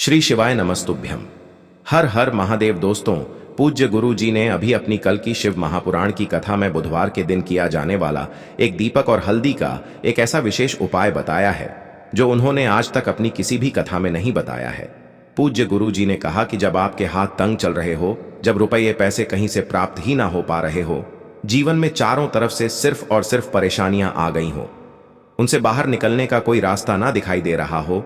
श्री शिवाय नमस्तुभ्यम। हर हर महादेव। दोस्तों, पूज्य गुरु जी ने अभी अपनी कल की शिव महापुराण की कथा में बुधवार के दिन किया जाने वाला एक दीपक और हल्दी का एक ऐसा विशेष उपाय बताया है जो उन्होंने आज तक अपनी किसी भी कथा में नहीं बताया है। पूज्य गुरु जी ने कहा कि जब आपके हाथ तंग चल रहे हो, जब रुपये पैसे कहीं से प्राप्त ही ना हो पा रहे हो, जीवन में चारों तरफ से सिर्फ और सिर्फ परेशानियां आ गई हो, उनसे बाहर निकलने का कोई रास्ता ना दिखाई दे रहा हो,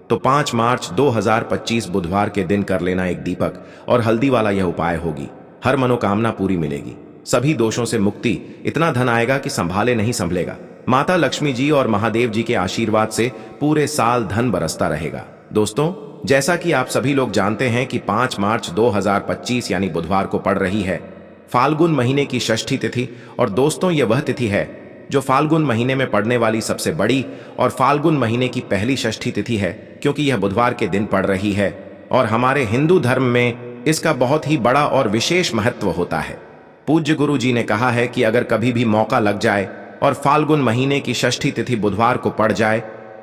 तो 5 मार्च 2025 बुधवार के दिन कर लेना एक दीपक और हल्दी वाला यह उपाय होगी। हर मनोकामना पूरी मिलेगी, सभी दोषों से मुक्ति, इतना धन आएगा कि संभाले नहीं संभलेगा। माता लक्ष्मी जी और महादेव जी के आशीर्वाद से पूरे साल धन बरसता रहेगा। दोस्तों, जैसा कि आप सभी लोग जानते हैं कि 5 मार्च 2025 यानी बुधवार को पड़ रही है फाल्गुन महीने की षष्ठी तिथि। और दोस्तों, यह वह तिथि है जो फाल्गुन महीने में पड़ने वाली सबसे बड़ी और फाल्गुन महीने की पहली षष्ठी तिथि है, क्योंकि यह बुधवार के दिन पड़ रही है और हमारे हिंदू धर्म में इसका बहुत ही बड़ा और विशेष महत्व होता है। पूज्य गुरु जी ने कहा है कि अगर कभी भी मौका लग जाए और फाल्गुन महीने की षष्ठी तिथि बुधवार को पड़ जाए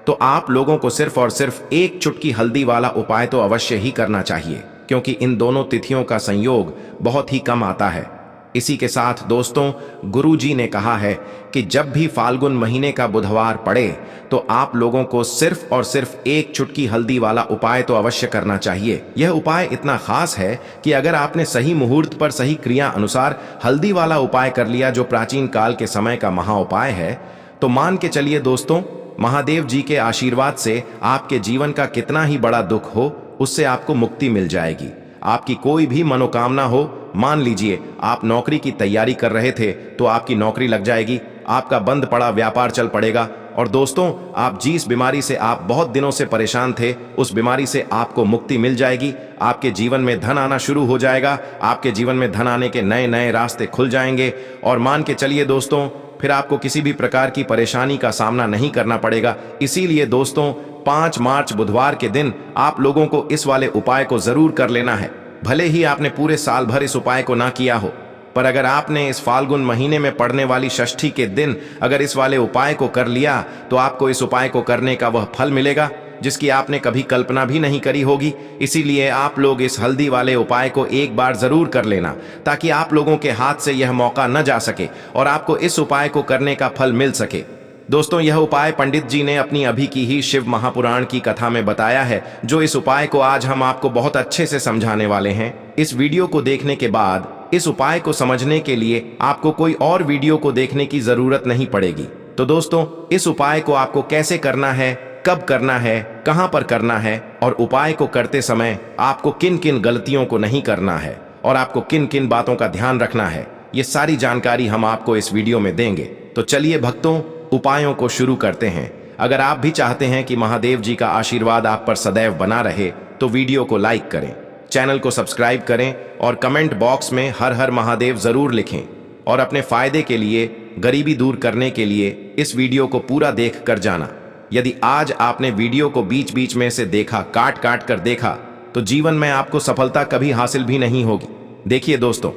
तो आप लोगों को सिर्फ और सिर्फ एक चुटकी हल्दी वाला उपाय तो अवश्य ही करना चाहिए, क्योंकि इन दोनों तिथियों का संयोग बहुत ही कम आता है। इसी के साथ दोस्तों, गुरु जी ने कहा है कि जब भी फाल्गुन महीने का बुधवार पड़े तो आप लोगों को सिर्फ और सिर्फ एक चुटकी हल्दी वाला उपाय तो अवश्य करना चाहिए। यह उपाय इतना खास है कि अगर आपने सही मुहूर्त पर सही क्रिया अनुसार हल्दी वाला उपाय कर लिया, जो प्राचीन काल के समय का महा उपाय है, तो मान के चलिए दोस्तों, महादेव जी के आशीर्वाद से आपके जीवन का कितना ही बड़ा दुख हो, उससे आपको मुक्ति मिल जाएगी। आपकी कोई भी मनोकामना हो, मान लीजिए आप नौकरी की तैयारी कर रहे थे तो आपकी नौकरी लग जाएगी, आपका बंद पड़ा व्यापार चल पड़ेगा। और दोस्तों, आप जिस बीमारी से आप बहुत दिनों से परेशान थे, उस बीमारी से आपको मुक्ति मिल जाएगी। आपके जीवन में धन आना शुरू हो जाएगा, आपके जीवन में धन आने के नए नए रास्ते खुल जाएंगे। और मान के चलिए दोस्तों, फिर आपको किसी भी प्रकार की परेशानी का सामना नहीं करना पड़ेगा। इसीलिए दोस्तों, 5 मार्च बुधवार के दिन आप लोगों को इस वाले उपाय को जरूर कर लेना है। भले ही आपने पूरे साल भर इस उपाय को ना किया हो, पर अगर आपने इस फाल्गुन महीने में पड़ने वाली षष्ठी के दिन अगर इस वाले उपाय को कर लिया तो आपको इस उपाय को करने का वह फल मिलेगा जिसकी आपने कभी कल्पना भी नहीं करी होगी। इसीलिए आप लोग इस हल्दी वाले उपाय को एक बार जरूर कर लेना, ताकि आप लोगों के हाथ से यह मौका न जा सके और आपको इस उपाय को करने का फल मिल सके। दोस्तों, यह उपाय पंडित जी ने अपनी अभी की ही शिव महापुराण की कथा में बताया है, जो इस उपाय को आज हम आपको बहुत अच्छे से समझाने वाले हैं। इस वीडियो को देखने के बाद इस उपाय को समझने के लिए आपको कोई और वीडियो को देखने की जरूरत नहीं पड़ेगी। तो दोस्तों, इस उपाय को आपको कैसे करना है, कब करना है, कहां पर करना है और उपाय को करते समय आपको किन किन गलतियों को नहीं करना है और आपको किन किन बातों का ध्यान रखना है, ये सारी जानकारी हम आपको इस वीडियो में देंगे। तो चलिए भक्तों, उपायों को शुरू करते हैं। अगर आप भी चाहते हैं कि महादेव जी का आशीर्वाद आप पर सदैव बना रहे तो वीडियो को लाइक करें, चैनल को सब्सक्राइब करें और कमेंट बॉक्स में हर हर महादेव जरूर लिखें। और अपने फायदे के लिए, गरीबी दूर करने के लिए इस वीडियो को पूरा देख कर जाना। यदि आज आपने वीडियो को बीच बीच में से देखा, काट काट कर देखा, तो जीवन में आपको सफलता कभी हासिल भी नहीं होगी। देखिए दोस्तों,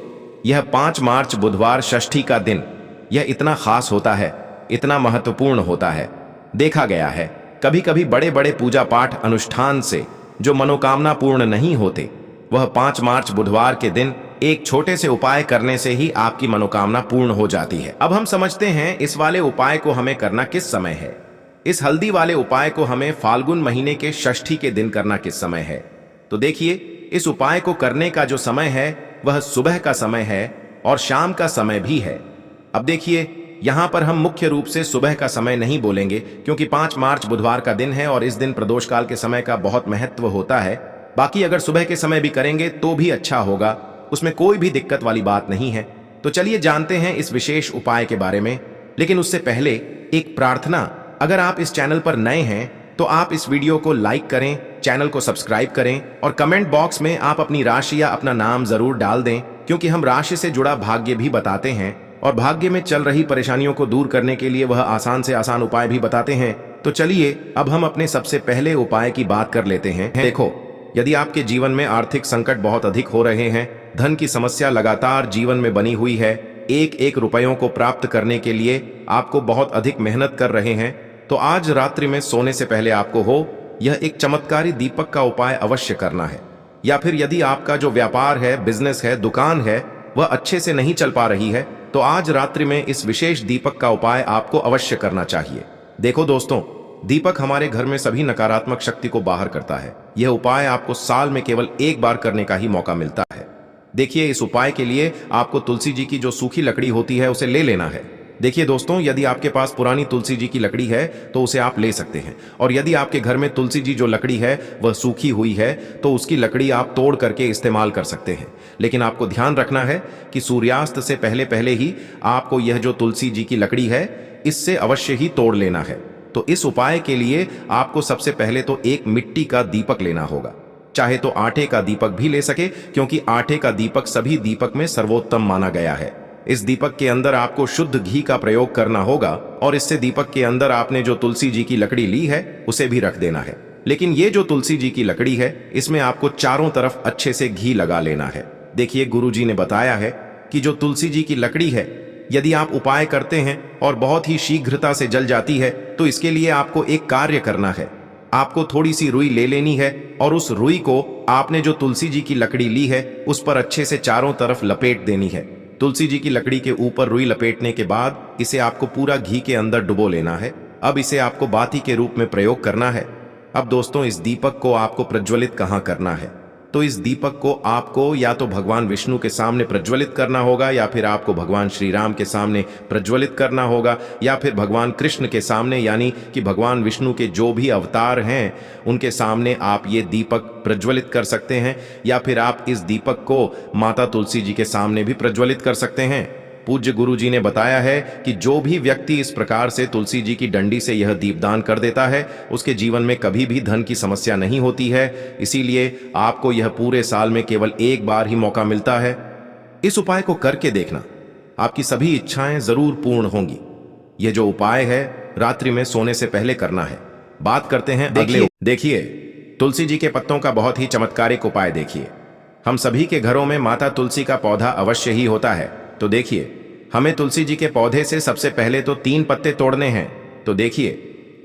यह 5 मार्च बुधवार षष्ठी का दिन, यह इतना खास होता है, इतना महत्वपूर्ण होता है। देखा गया है कभी कभी बड़े बड़े पूजा पाठ अनुष्ठान से जो मनोकामना पूर्ण नहीं होते, वह 5 मार्च बुधवार के दिन एक छोटे से उपाय करने से ही आपकी मनोकामना पूर्ण हो जाती है। अब हम समझते हैं इस वाले उपाय को हमें करना किस समय है। इस हल्दी वाले उपाय को हमें फाल्गुन महीने के षष्ठी के दिन करना किस समय है। तो देखिए, इस उपाय को करने का जो समय है वह सुबह का समय है और शाम का समय भी है। अब देखिए, यहां पर हम मुख्य रूप से सुबह का समय नहीं बोलेंगे, क्योंकि 5 मार्च बुधवार का दिन है और इस दिन प्रदोष काल के समय का बहुत महत्व होता है। बाकी अगर सुबह के समय भी करेंगे तो भी अच्छा होगा, उसमें कोई भी दिक्कत वाली बात नहीं है। तो चलिए जानते हैं इस विशेष उपाय के बारे में। लेकिन उससे पहले एक प्रार्थना, अगर आप इस चैनल पर नए हैं तो आप इस वीडियो को लाइक करें, चैनल को सब्सक्राइब करें और कमेंट बॉक्स में आप अपनी राशि या अपना नाम जरूर डाल दें, क्योंकि हम राशि से जुड़ा भाग्य भी बताते हैं और भाग्य में चल रही परेशानियों को दूर करने के लिए वह आसान से आसान उपाय भी बताते हैं। तो चलिए अब हम अपने सबसे पहले उपाय की बात कर लेते हैं। देखो, यदि आपके जीवन में आर्थिक संकट बहुत अधिक हो रहे हैं, धन की समस्या लगातार जीवन में बनी हुई है, एक एक रुपयों को प्राप्त करने के लिए आपको बहुत अधिक मेहनत कर रहे हैं, तो आज रात्रि में सोने से पहले आपको हो यह एक चमत्कारी दीपक का उपाय अवश्य करना है। या फिर यदि आपका जो व्यापार है, बिजनेस है, दुकान है, वह अच्छे से नहीं चल पा रही है, तो आज रात्रि में इस विशेष दीपक का उपाय आपको अवश्य करना चाहिए। देखो दोस्तों, दीपक हमारे घर में सभी नकारात्मक शक्ति को बाहर करता है। यह उपाय आपको साल में केवल एक बार करने का ही मौका मिलता है। देखिए, इस उपाय के लिए आपको तुलसी जी की जो सूखी लकड़ी होती है उसे ले लेना है। देखिए दोस्तों, यदि आपके पास पुरानी तुलसी जी की लकड़ी है तो उसे आप ले सकते हैं, और यदि आपके घर में तुलसी जी जो लकड़ी है वह सूखी हुई है तो उसकी लकड़ी आप तोड़ करके इस्तेमाल कर सकते हैं। लेकिन आपको ध्यान रखना है कि सूर्यास्त से पहले पहले ही आपको यह जो तुलसी जी की लकड़ी है इससे अवश्य ही तोड़ लेना है। तो इस उपाय के लिए आपको सबसे पहले तो एक मिट्टी का दीपक लेना होगा। चाहे तो आटे का दीपक भी ले सके, क्योंकि आटे का दीपक सभी दीपक में सर्वोत्तम माना गया है। इस दीपक के अंदर आपको शुद्ध घी का प्रयोग करना होगा, और इससे दीपक के अंदर आपने जो तुलसी जी की लकड़ी ली है उसे भी रख देना है। लेकिन ये जो तुलसी जी की लकड़ी है इसमें आपको चारों तरफ अच्छे से घी लगा लेना है। देखिए, गुरुजी ने बताया है कि जो तुलसी जी की लकड़ी है, यदि आप उपाय करते हैं और बहुत ही शीघ्रता से जल जाती है, तो इसके लिए आपको एक कार्य करना है। आपको थोड़ी सी रुई ले लेनी है और उस रुई को आपने जो तुलसी जी की लकड़ी ली है उस पर अच्छे से चारों तरफ लपेट देनी है। तुलसी जी की लकड़ी के ऊपर रुई लपेटने के बाद इसे आपको पूरा घी के अंदर डुबो लेना है। अब इसे आपको बाती के रूप में प्रयोग करना है। अब दोस्तों, इस दीपक को आपको प्रज्वलित कहाँ करना है? तो इस दीपक को आपको या तो भगवान विष्णु के सामने प्रज्वलित करना होगा, या फिर आपको भगवान श्री राम के सामने प्रज्वलित करना होगा, या फिर भगवान कृष्ण के सामने, यानी कि भगवान विष्णु के जो भी अवतार हैं उनके सामने आप ये दीपक प्रज्वलित कर सकते हैं। या फिर आप इस दीपक को माता तुलसी जी के सामने भी प्रज्वलित कर सकते हैं। पूज्य गुरु जी ने बताया है कि जो भी व्यक्ति इस प्रकार से तुलसी जी की डंडी से यह दीपदान कर देता है उसके जीवन में कभी भी धन की समस्या नहीं होती है। इसीलिए आपको यह पूरे साल में केवल एक बार ही मौका मिलता है। इस उपाय को करके देखना, आपकी सभी इच्छाएं जरूर पूर्ण होंगी। यह जो उपाय है रात्रि में सोने से पहले करना है। बात करते हैं अगले। देखिए, तुलसी जी के पत्तों का बहुत ही चमत्कारिक उपाय देखिए। हम सभी के घरों में माता तुलसी का पौधा अवश्य ही होता है। तो देखिए, हमें तुलसी जी के पौधे से सबसे पहले तो 3 पत्ते तोड़ने हैं। तो देखिए,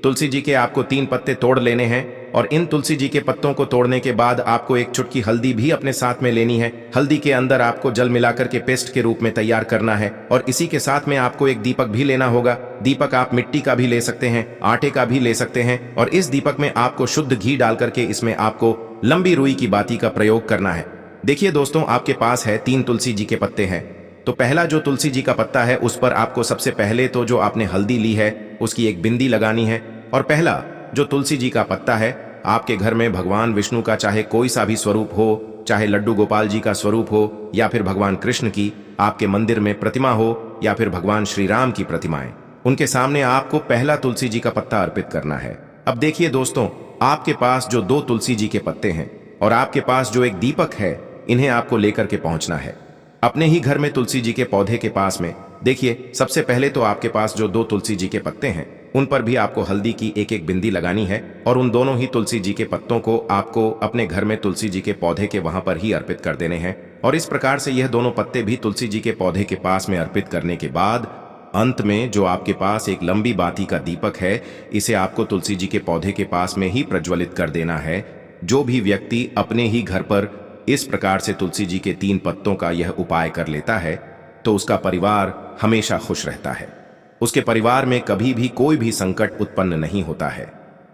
तुलसी जी के आपको 3 पत्ते तोड़ लेने हैं, और इन तुलसी जी के पत्तों को तोड़ने के बाद आपको एक चुटकी हल्दी भी अपने साथ में लेनी है। हल्दी के अंदर आपको जल मिलाकर के पेस्ट के रूप में तैयार करना है, और इसी के साथ में आपको एक दीपक भी लेना होगा। दीपक आप मिट्टी का भी ले सकते हैं, आटे का भी ले सकते हैं, और इस दीपक में आपको शुद्ध घी डाल करके इसमें आपको लंबी रुई की बाती का प्रयोग करना है। देखिए दोस्तों, आपके पास है 3 तुलसी जी के पत्ते हैं। तो पहला जो तुलसी जी का पत्ता है उस पर आपको सबसे पहले तो जो आपने हल्दी ली है उसकी एक बिंदी लगानी है। और पहला जो तुलसी जी का पत्ता है, आपके घर में भगवान विष्णु का चाहे कोई सा भी स्वरूप हो, चाहे लड्डू गोपाल जी का स्वरूप हो, या फिर भगवान कृष्ण की आपके मंदिर में प्रतिमा हो, या फिर भगवान श्री राम की प्रतिमाएं, उनके सामने आपको पहला तुलसी जी का पत्ता अर्पित करना है। अब देखिए दोस्तों, आपके पास जो 2 तुलसी जी के पत्ते हैं और आपके पास जो एक दीपक है, इन्हें आपको लेकर के पहुंचना है अपने ही घर में तुलसी जी के पौधे के पास में। देखिए, सबसे पहले तो आपके पास जो 2 तुलसी जी के पत्ते हैं उन पर भी आपको हल्दी की एक बिंदी लगानी है, और उन दोनों ही तुलसी जी के पत्तों को आपको अपने घर में तुलसी जी के पौधे के वहां पर ही अर्पित कर देने हैं। और इस प्रकार से यह दोनों पत्ते भी तुलसी जी के पौधे के पास में अर्पित करने के बाद अंत में जो आपके पास एक लंबी बाती का दीपक है, इसे आपको तुलसी जी के पौधे के पास में ही प्रज्वलित कर देना है। जो भी व्यक्ति अपने ही घर पर इस प्रकार से तुलसी जी के 3 पत्तों का यह उपाय कर लेता है तो उसका परिवार हमेशा खुश रहता है। उसके परिवार में कभी भी कोई भी संकट उत्पन्न नहीं होता है,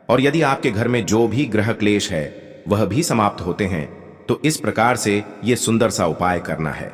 और यदि आपके घर में जो भी ग्रह क्लेश है वह भी समाप्त होते हैं। तो इस प्रकार से यह सुंदर सा उपाय करना है।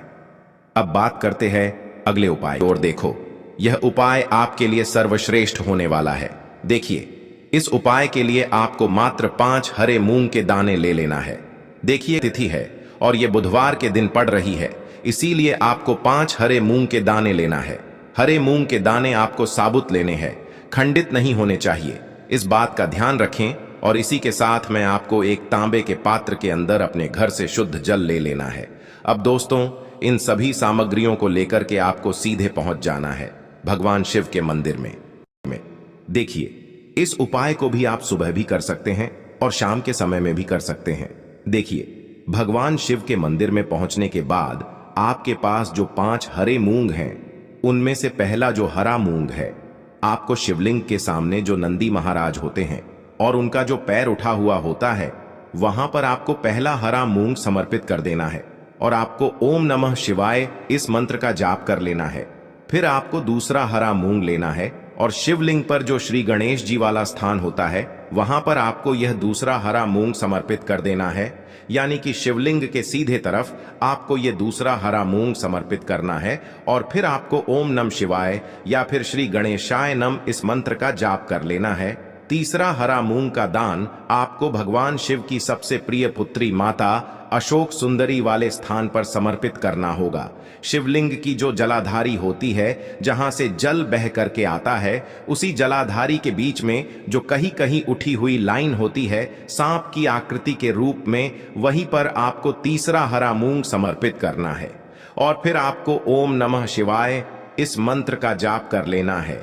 अब बात करते हैं अगले उपाय और देखो, यह उपाय आपके लिए सर्वश्रेष्ठ होने वाला है। देखिए, इस उपाय के लिए आपको मात्र 5 हरे मूंग के दाने ले लेना है। देखिए, तिथि है और यह बुधवार के दिन पड़ रही है, इसीलिए आपको 5 हरे मूंग के दाने लेना है। हरे मूंग के दाने आपको साबुत लेने हैं, खंडित नहीं होने चाहिए। इस बात का ध्यान रखें। और इसी के साथ में आपको एक तांबे के पात्र के अंदर अपने घर से शुद्ध जल ले लेना है। अब दोस्तों, इन सभी सामग्रियों को लेकर के आपको सीधे पहुंच जाना है भगवान शिव के मंदिर में। देखिए, इस उपाय को भी आप सुबह भी कर सकते हैं और शाम के समय में भी कर सकते हैं। देखिए, भगवान शिव के मंदिर में पहुंचने के बाद आपके पास जो 5 हरे मूंग हैं, उनमें से पहला जो हरा मूंग है आपको शिवलिंग के सामने जो नंदी महाराज होते हैं और उनका जो पैर उठा हुआ होता है वहां पर आपको पहला हरा मूंग समर्पित कर देना है और आपको ओम नमः शिवाय इस मंत्र का जाप कर लेना है। फिर आपको दूसरा हरा मूंग लेना है और शिवलिंग पर जो श्री गणेश जी वाला स्थान होता है वहां पर आपको यह दूसरा हरा मूंग समर्पित कर देना है। यानी कि शिवलिंग के सीधे तरफ आपको यह दूसरा हरा मूंग समर्पित करना है और फिर आपको ओम नमः शिवाय या फिर श्री गणेशाय नम इस मंत्र का जाप कर लेना है। तीसरा हरा मूंग का दान आपको भगवान शिव की सबसे प्रिय पुत्री माता अशोक सुंदरी वाले स्थान पर समर्पित करना होगा। शिवलिंग की जो जलाधारी होती है जहां से जल बह करके आता है उसी जलाधारी के बीच में जो कहीं कहीं उठी हुई लाइन होती है सांप की आकृति के रूप में, वहीं पर आपको तीसरा हरा मूंग समर्पित करना है और फिर आपको ओम नमः शिवाय इस मंत्र का जाप कर लेना है।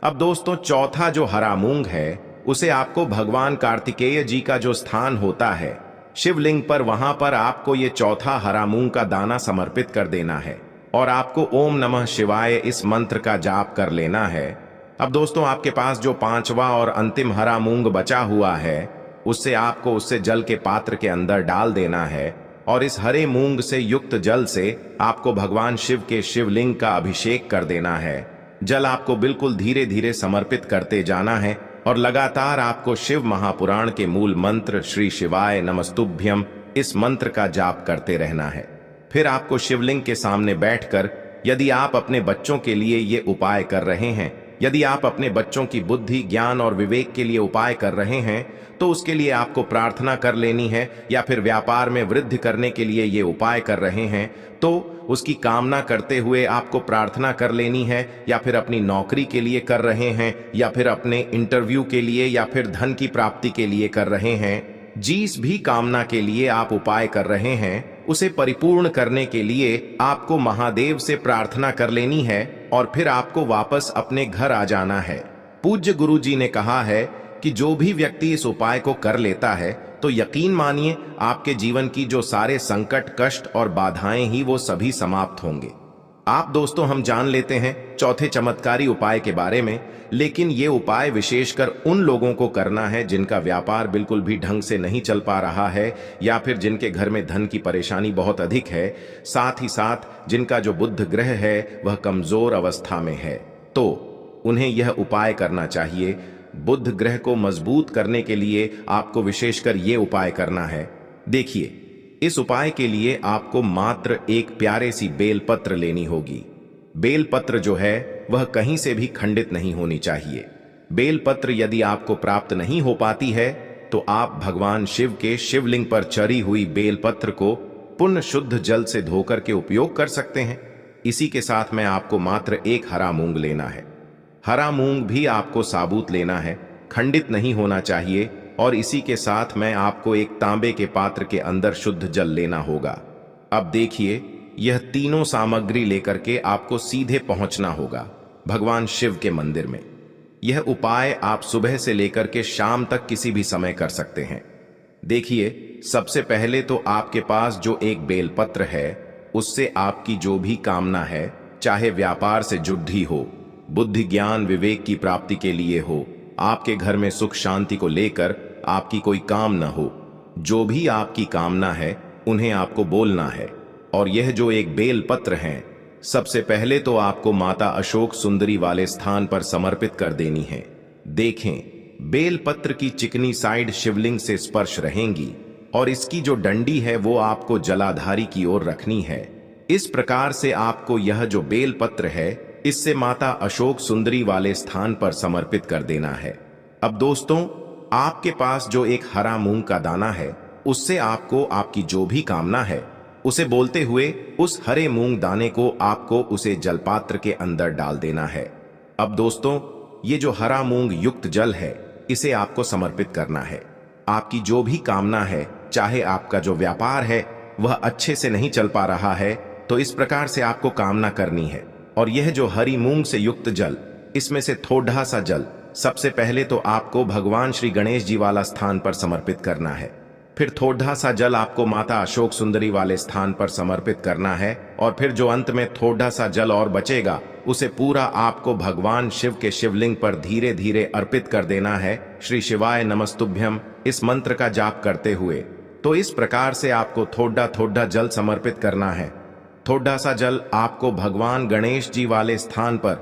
अब दोस्तों चौथा जो हरा मूंग है उसे आपको भगवान कार्तिकेय जी का जो स्थान होता है शिवलिंग पर, वहां पर आपको ये चौथा हरा मूंग का दाना समर्पित कर देना है और आपको ओम नमः शिवाय इस मंत्र का जाप कर लेना है। अब दोस्तों आपके पास जो पांचवा और अंतिम हरा मूंग बचा हुआ है उससे आपको उससे जल के पात्र के अंदर डाल देना है और इस हरे मूंग से युक्त जल से आपको भगवान शिव के शिवलिंग का अभिषेक कर देना है। जल आपको बिल्कुल धीरे धीरे समर्पित करते जाना है और लगातार आपको शिव महापुराण के मूल मंत्र श्री शिवाय नमस्तुभ्यम इस मंत्र का जाप करते रहना है। फिर आपको शिवलिंग के सामने बैठकर, यदि आप अपने बच्चों के लिए ये उपाय कर रहे हैं, यदि आप अपने बच्चों की बुद्धि ज्ञान और विवेक के लिए उपाय कर रहे हैं तो उसके लिए आपको प्रार्थना कर लेनी है, या फिर व्यापार में वृद्धि करने के लिए ये उपाय कर रहे हैं तो उसकी कामना करते हुए आपको प्रार्थना कर लेनी है, या फिर अपनी नौकरी के लिए कर रहे हैं या फिर अपने इंटरव्यू के लिए या फिर धन की प्राप्ति के लिए कर रहे हैं, जिस भी कामना के लिए आप उपाय कर रहे हैं उसे परिपूर्ण करने के लिए आपको महादेव से प्रार्थना कर लेनी है और फिर आपको वापस अपने घर आ जाना है। पूज्य गुरु जी ने कहा है कि जो भी व्यक्ति इस उपाय को कर लेता है तो यकीन मानिए आपके जीवन की जो सारे संकट कष्ट और बाधाएं ही वो सभी समाप्त होंगे। आप दोस्तों हम जान लेते हैं चौथे चमत्कारी उपाय के बारे में, लेकिन ये उपाय विशेषकर उन लोगों को करना है जिनका व्यापार बिल्कुल भी ढंग से नहीं चल पा रहा है या फिर जिनके घर में धन की परेशानी बहुत अधिक है, साथ ही साथ जिनका जो बुध ग्रह है वह कमजोर अवस्था में है, तो उन्हें यह उपाय करना चाहिए। बुध ग्रह को मजबूत करने के लिए आपको विशेषकर ये उपाय करना है। देखिए, इस उपाय के लिए आपको मात्र एक प्यारे सी बेलपत्र लेनी होगी। बेलपत्र जो है वह कहीं से भी खंडित नहीं होनी चाहिए। बेलपत्र यदि आपको प्राप्त नहीं हो पाती है तो आप भगवान शिव के शिवलिंग पर चढ़ी हुई बेलपत्र को पुण्य शुद्ध जल से धोकर के उपयोग कर सकते हैं। इसी के साथ में आपको मात्र एक हरा मूंग लेना है। हरा मूंग भी आपको साबुत लेना है, खंडित नहीं होना चाहिए, और इसी के साथ में आपको एक तांबे के पात्र के अंदर शुद्ध जल लेना होगा। अब देखिए, यह तीनों सामग्री लेकर के आपको सीधे पहुंचना होगा भगवान शिव के मंदिर में। यह उपाय आप सुबह से लेकर के शाम तक किसी भी समय कर सकते हैं। देखिए, सबसे पहले तो आपके पास जो एक बेलपत्र है उससे आपकी जो भी कामना है, चाहे व्यापार से जुड़ी हो, बुद्धि ज्ञान विवेक की प्राप्ति के लिए हो, आपके घर में सुख शांति को लेकर आपकी कोई काम न हो, जो भी आपकी कामना है उन्हें आपको बोलना है। और यह जो एक बेल पत्र है सबसे पहले तो आपको माता अशोक सुंदरी वाले स्थान पर समर्पित कर देनी है। देखें, बेल पत्र की चिकनी साइड शिवलिंग से स्पर्श रहेंगी और इसकी जो डंडी है वो आपको जलाधारी की ओर रखनी है। इस प्रकार से आपको यह जो बेल पत्र है इससे माता अशोक सुंदरी वाले स्थान पर समर्पित कर देना है। अब दोस्तों, आपके पास जो एक हरा मूंग का दाना है उससे आपको आपकी जो भी कामना है उसे बोलते हुए उस हरे मूंग दाने को आपको उसे जलपात्र के अंदर डाल देना है। अब दोस्तों, ये जो हरा मूंग युक्त जल है इसे आपको समर्पित करना है। आपकी जो भी कामना है, चाहे आपका जो व्यापार है वह अच्छे से नहीं चल पा रहा है, तो इस प्रकार से आपको कामना करनी है। और यह जो हरी मूंग से युक्त जल, इसमें से थोड़ा सा जल सबसे पहले तो आपको भगवान श्री गणेश जी वाला स्थान पर समर्पित करना है। फिर थोड़ा सा जल आपको माता अशोक सुंदरी वाले स्थान पर समर्पित करना है और फिर जो अंत में थोड़ा सा जल और बचेगा उसे पूरा आपको भगवान शिव के शिवलिंग पर धीरे धीरे अर्पित कर देना है। श्री शिवाय नमस्तुभ्यम इस मंत्र का जाप करते हुए। तो इस प्रकार से आपको थोड़ा थोड़ा जल समर्पित करना है। थोड़ा सा जल आपको भगवान गणेश जी वाले स्थान पर,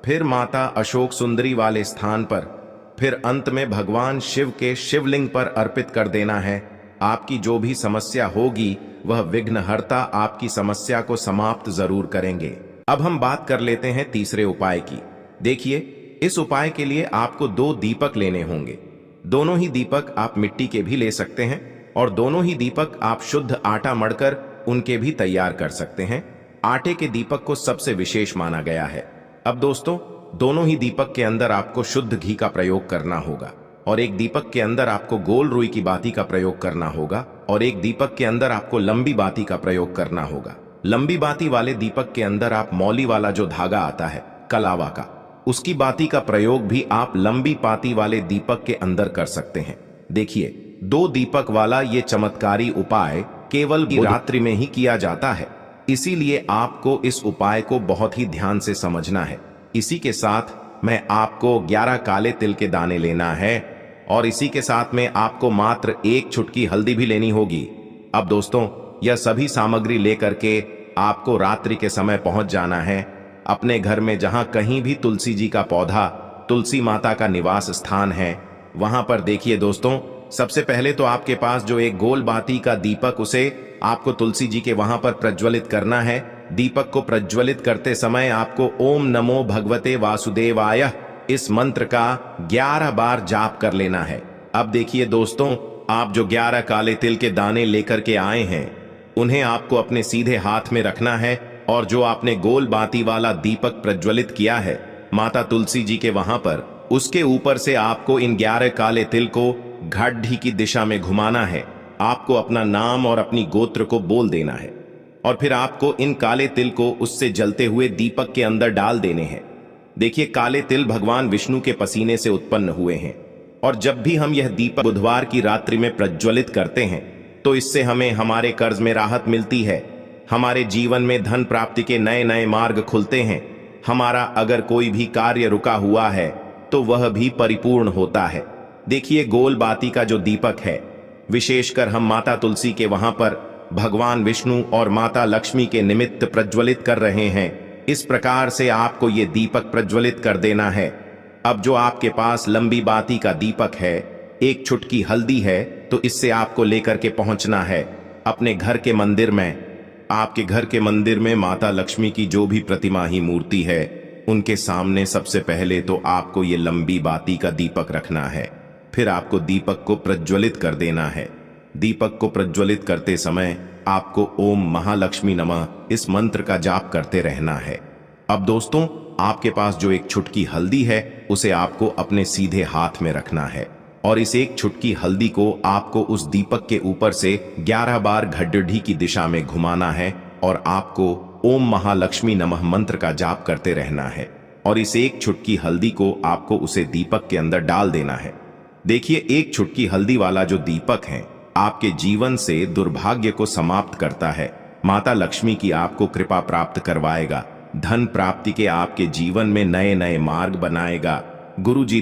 फिर माता अशोक सुंदरी वाले स्थान पर, फिर अंत में भगवान शिव के शिवलिंग पर अर्पित कर देना है। आपकी जो भी समस्या होगी वह विघ्नहर्ता आपकी समस्या को समाप्त जरूर करेंगे। अब हम बात कर लेते हैं तीसरे उपाय की। देखिए, इस उपाय के लिए आपको 2 दीपक लेने होंगे। दोनों ही दीपक आप मिट्टी के भी ले सकते हैं और दोनों ही दीपक आप शुद्ध आटा मढ़कर उनके भी तैयार कर सकते हैं। आटे के दीपक को सबसे विशेष माना गया है। अब दोस्तों, दोनों ही दीपक के अंदर आपको शुद्ध घी का प्रयोग करना होगा और एक दीपक के अंदर आपको गोल रुई की बाती का प्रयोग करना होगा और एक दीपक के अंदर आपको लंबी बाती का प्रयोग करना होगा। लंबी बाती वाले दीपक के अंदर आप मौली वाला जो धागा आता है कलावा का, उसकी बाती का प्रयोग भी आप लंबी बाती वाले दीपक के अंदर कर सकते हैं। देखिए, 2 दीपक वाला ये चमत्कारी उपाय केवल रात्रि में ही किया जाता है, इसीलिए आपको इस उपाय को बहुत ही ध्यान से समझना है। इसी के साथ मैं आपको 11 काले तिल के दाने लेना है और इसी के साथ में आपको मात्र 1 चुटकी हल्दी भी लेनी होगी। अब दोस्तों, यह सभी सामग्री लेकर के आपको रात्रि के समय पहुंच जाना है अपने घर में, जहां कहीं भी तुलसी जी का पौधा, तुलसी माता का निवास स्थान है, वहां पर। देखिए दोस्तों, सबसे पहले तो आपके पास जो एक गोल बाती का दीपक, उसे आपको तुलसी जी के वहां पर प्रज्वलित करना है। दीपक को प्रज्वलित करते समय आपको ओम नमो भगवते वासुदेवाय इस मंत्र का 11 बार जाप कर लेना है। अब देखिए दोस्तों, आप जो 11 काले तिल के दाने लेकर के आए हैं उन्हें आपको अपने सीधे हाथ में रखना है और जो आपने गोल बाती वाला दीपक प्रज्वलित किया है माता तुलसी जी के वहां पर, उसके ऊपर से आपको इन 11 काले तिल को घाटी की दिशा में घुमाना है। आपको अपना नाम और अपनी गोत्र को बोल देना है और फिर आपको इन काले तिल को उससे जलते हुए दीपक के अंदर डाल देने हैं। देखिए, काले तिल भगवान विष्णु के पसीने से उत्पन्न हुए हैं और जब भी हम यह दीपक बुधवार की रात्रि में प्रज्वलित करते हैं तो इससे हमें हमारे कर्ज में राहत मिलती है, हमारे जीवन में धन प्राप्ति के नए नए मार्ग खुलते हैं, हमारा अगर कोई भी कार्य रुका हुआ है तो वह भी परिपूर्ण होता है। देखिए, गोल बाती का जो दीपक है, विशेषकर हम माता तुलसी के वहां पर भगवान विष्णु और माता लक्ष्मी के निमित्त प्रज्वलित कर रहे हैं। इस प्रकार से आपको ये दीपक प्रज्वलित कर देना है। अब जो आपके पास लंबी बाती का दीपक है, 1 चुटकी हल्दी है, तो इससे आपको लेकर के पहुंचना है अपने घर के मंदिर में। आपके घर के मंदिर में माता लक्ष्मी की जो भी प्रतिमा ही मूर्ति है, उनके सामने सबसे पहले तो आपको ये लंबी बाती का दीपक रखना है। फिर आपको दीपक को प्रज्वलित कर देना है। दीपक को प्रज्वलित करते समय आपको ओम महालक्ष्मी नमः इस मंत्र का जाप करते रहना है। अब दोस्तों, आपके पास जो 1 चुटकी हल्दी है उसे आपको अपने सीधे हाथ में रखना है और इस 1 चुटकी हल्दी को आपको उस दीपक के ऊपर से 11 बार घड्डी की दिशा में घुमाना है और आपको ओम महालक्ष्मी नमः मंत्र का जाप करते रहना है और इस 1 चुटकी हल्दी को आपको उसे दीपक के अंदर डाल देना है। देखिए, 1 चुटकी हल्दी वाला जो दीपक है आपके जीवन से दुर्भाग्य को समाप्त करता है, माता लक्ष्मी की आपको कृपा प्राप्त करवाएगा, धन प्राप्ति के आपके जीवन में नए नए मार्ग बनाएगा, गुरु जी